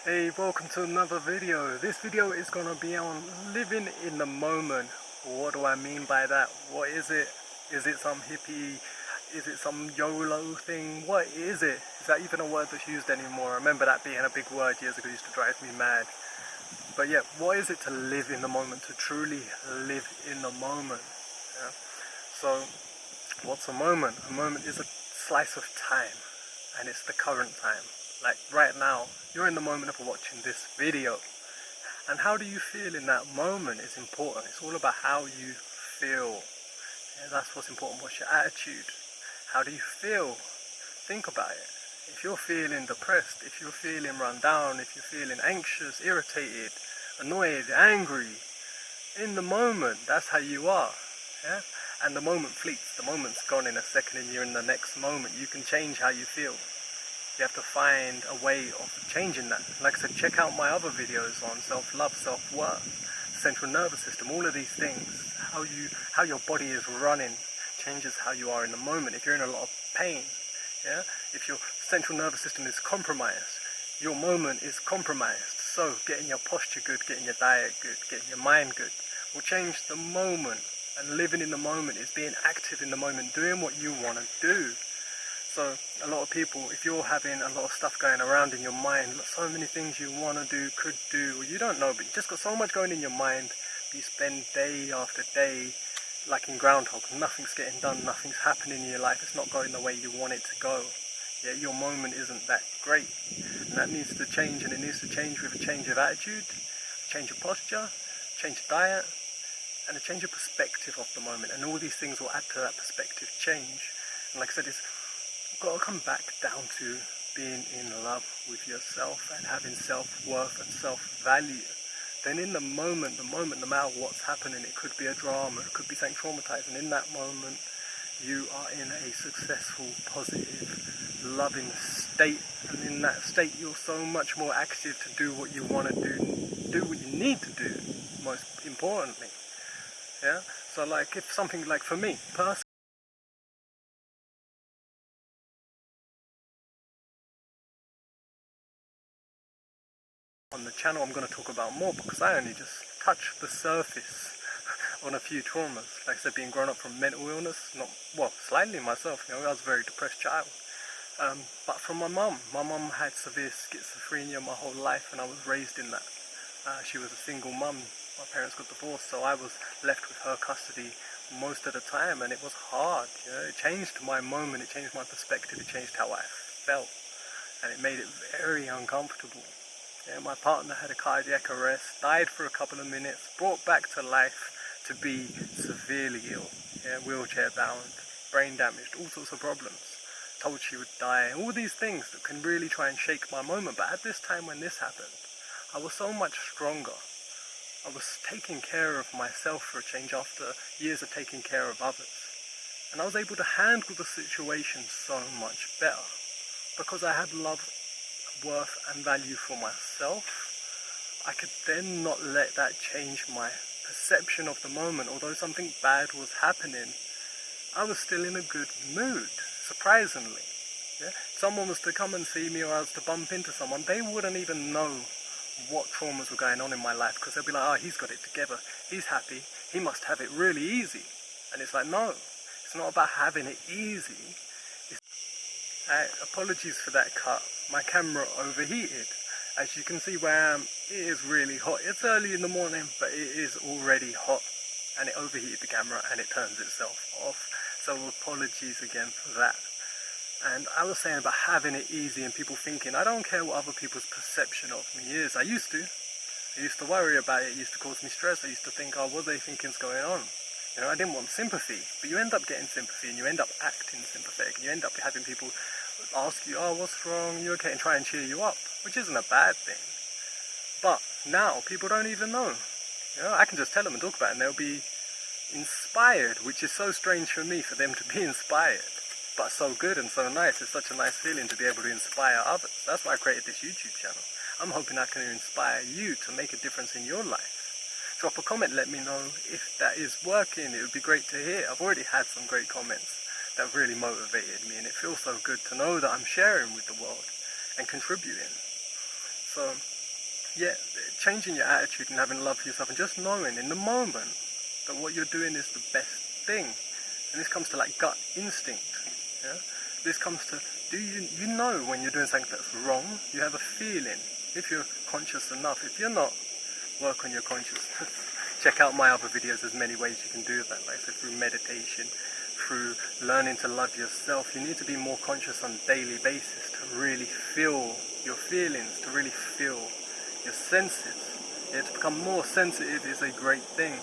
Hey, welcome to another video. This video is gonna be on living in the moment. What do I mean by that? What is it? Is it some hippie? Is it some YoLo thing? What is it? Is that even a word that's used anymore? I remember that being a big word years ago. It used to drive me mad. But yeah, what is it to live in the moment? To truly live in the moment? Yeah? So, what's a moment? A moment is a slice of time, and it's the current time. Like right now, you're in the moment of watching this video. And how do you feel in that moment is important. It's all about how you feel. Yeah, that's what's important. What's your attitude? How do you feel? Think about it. If you're feeling depressed, if you're feeling run down, if you're feeling anxious, irritated, annoyed, angry, in the moment, that's how you are. Yeah? And the moment fleets. The moment's gone in a second and you're in the next moment. You can change how you feel. You have to find a way of changing that. Like I said, check out my other videos on self-love, self-worth, central nervous system, all of these things. How your body is running changes how you are in the moment. If you're in a lot of pain, yeah? If your central nervous system is compromised, your moment is compromised. So getting your posture good, getting your diet good, getting your mind good will change the moment. And living in the moment is being active in the moment, doing what you want to do. So a lot of people, if you're having a lot of stuff going around in your mind, so many things you want to do, could do, or you don't know, but you just got so much going in your mind, you spend day after day like in Groundhog, nothing's getting done, nothing's happening in your life, it's not going the way you want it to go. Yeah, your moment isn't that great, and that needs to change, and it needs to change with a change of attitude, a change of posture, change of diet, and a change of perspective of the moment, and all these things will add to that perspective change. And like I said, you've got to come back down to being in love with yourself and having self-worth and self-value. Then in the moment, no matter what's happening, it could be a drama, it could be something traumatizing. In that moment, you are in a successful, positive, loving state. And in that state, you're so much more active to do what you want to do what you need to do, most importantly. Yeah? So like, if something like for me, personally, on the channel I'm going to talk about more because I only just touched the surface on a few traumas. Like I said, being grown up from mental illness, not, well, slightly myself, I was a very depressed child. But from my mum had severe schizophrenia my whole life and I was raised in that. She was a single mum, my parents got divorced, so I was left with her custody most of the time, and it was hard. It changed my moment, it changed my perspective, it changed how I felt, and it made it very uncomfortable. Yeah, my partner had a cardiac arrest, died for a couple of minutes, brought back to life to be severely ill, wheelchair bound, brain damaged, all sorts of problems. Told she would die, all these things that can really try and shake my moment. But at this time when this happened, I was so much stronger. I was taking care of myself for a change after years of taking care of others. And I was able to handle the situation so much better because I had love, worth and value for myself. I could then not let that change my perception of the moment. Although something bad was happening, I was still in a good mood, surprisingly. Yeah? If someone was to come and see me or I was to bump into someone, they wouldn't even know what traumas were going on in my life because they'll be like, oh, he's got it together, he's happy, he must have it really easy. And it's like, no, it's not about having it easy. Apologies for that cut. My camera overheated. As you can see where I am, it is really hot. It's early in the morning, but it is already hot. And it overheated the camera and it turns itself off. So apologies again for that. And I was saying about having it easy and people thinking, I don't care what other people's perception of me is. I used to worry about it. It used to cause me stress. I used to think, oh, what are they thinking's going on? I didn't want sympathy, but you end up getting sympathy and you end up acting sympathetic and you end up having people ask you, oh, what's wrong, you okay, and try and cheer you up, which isn't a bad thing. But now people don't even know. I can just tell them and talk about it and they'll be inspired, which is so strange for me for them to be inspired, but so good and so nice. It's such a nice feeling to be able to inspire others. That's why I created this YouTube channel. I'm hoping I can inspire you to make a difference in your life. Drop a comment, let me know if that is working. It would be great to hear. I've already had some great comments that have really motivated me, and it feels so good to know that I'm sharing with the world and contributing. So Yeah, changing your attitude and having love for yourself and just knowing in the moment that what you're doing is the best thing. And this comes to like gut instinct. Yeah? This comes to, do you know when you're doing something that's wrong? You have a feeling. If you're conscious enough. If you're not, work on your consciousness. Check out my other videos. There's many ways you can do that. Like so through meditation, through learning to love yourself. You need to be more conscious on a daily basis to really feel your feelings, to really feel your senses. Yeah, to become more sensitive is a great thing.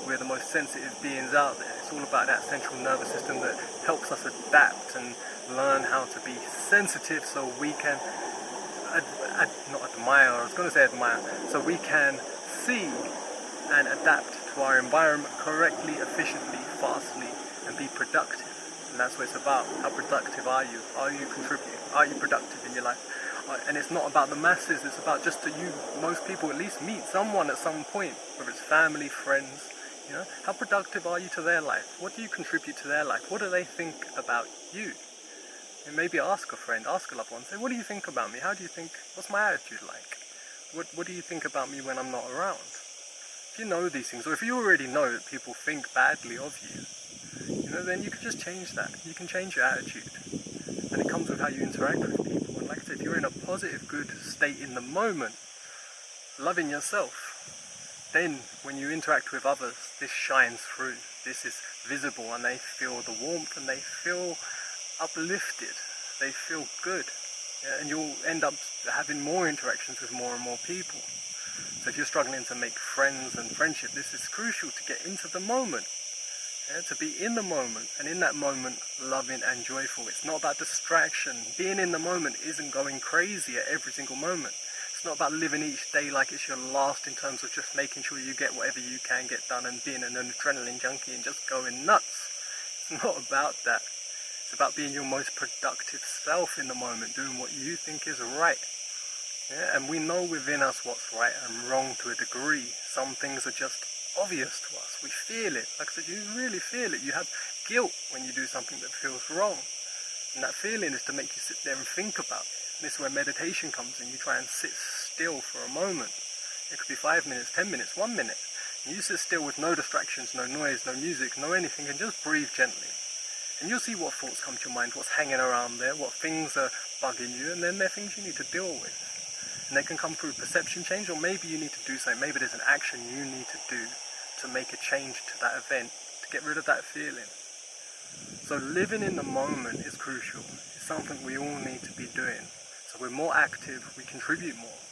We're the most sensitive beings out there. It's all about that central nervous system that helps us adapt and learn how to be sensitive so we can not admire, I was going to say admire, so we can see and adapt to our environment correctly, efficiently, fastly, and be productive. And that's what it's about. How productive are you? Are you contributing? Are you productive in your life? And it's not about the masses, it's about just that you, most people at least meet someone at some point, whether it's family, friends, you know. How productive are you to their life? What do you contribute to their life? What do they think about you? And maybe ask a friend, ask a loved one, say, what do you think about me? How do you think, what's my attitude like? What do you think about me when I'm not around? If you know these things, or if you already know that people think badly of you, you know, then you can just change that. You can change your attitude. And it comes with how you interact with people. And like I said, if you're in a positive, good state in the moment, loving yourself, then when you interact with others, this shines through. This is visible and they feel the warmth and they feel uplifted. They feel good. Yeah, and you'll end up having more interactions with more and more people. So if you're struggling to make friends and friendship, this is crucial to get into the moment. Yeah, to be in the moment, and in that moment, loving and joyful. It's not about distraction. Being in the moment isn't going crazy at every single moment. It's not about living each day like it's your last in terms of just making sure you get whatever you can get done and being an adrenaline junkie and just going nuts. It's not about that. It's about being your most productive self in the moment, doing what you think is right. Yeah, and we know within us what's right and wrong to a degree. Some things are just obvious to us. We feel it. Like I said, you really feel it. You have guilt when you do something that feels wrong. And that feeling is to make you sit there and think about it. And this is where meditation comes in. You try and sit still for a moment. It could be 5 minutes, 10 minutes, 1 minute. And you sit still with no distractions, no noise, no music, no anything, and just breathe gently. And you'll see what thoughts come to your mind, what's hanging around there, what things are bugging you, and then they're things you need to deal with. And they can come through perception change, or maybe you need to do something. Maybe there's an action you need to do to make a change to that event, to get rid of that feeling. So living in the moment is crucial. It's something we all need to be doing. So we're more active, we contribute more,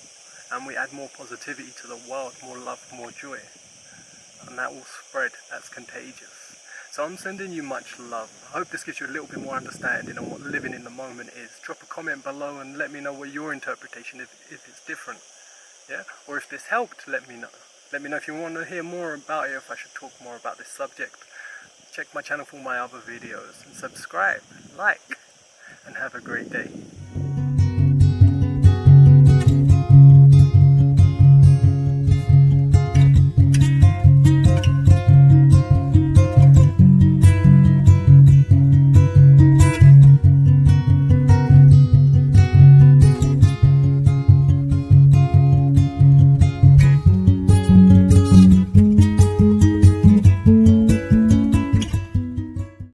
and we add more positivity to the world, more love, more joy. And that will spread, that's contagious. So I'm sending you much love. I hope this gives you a little bit more understanding on what living in the moment is. Drop a comment below and let me know what your interpretation is, if it's different. Yeah? Or if this helped, let me know. Let me know if you want to hear more about it, if I should talk more about this subject. Check my channel for my other videos and subscribe, like, and have a great day.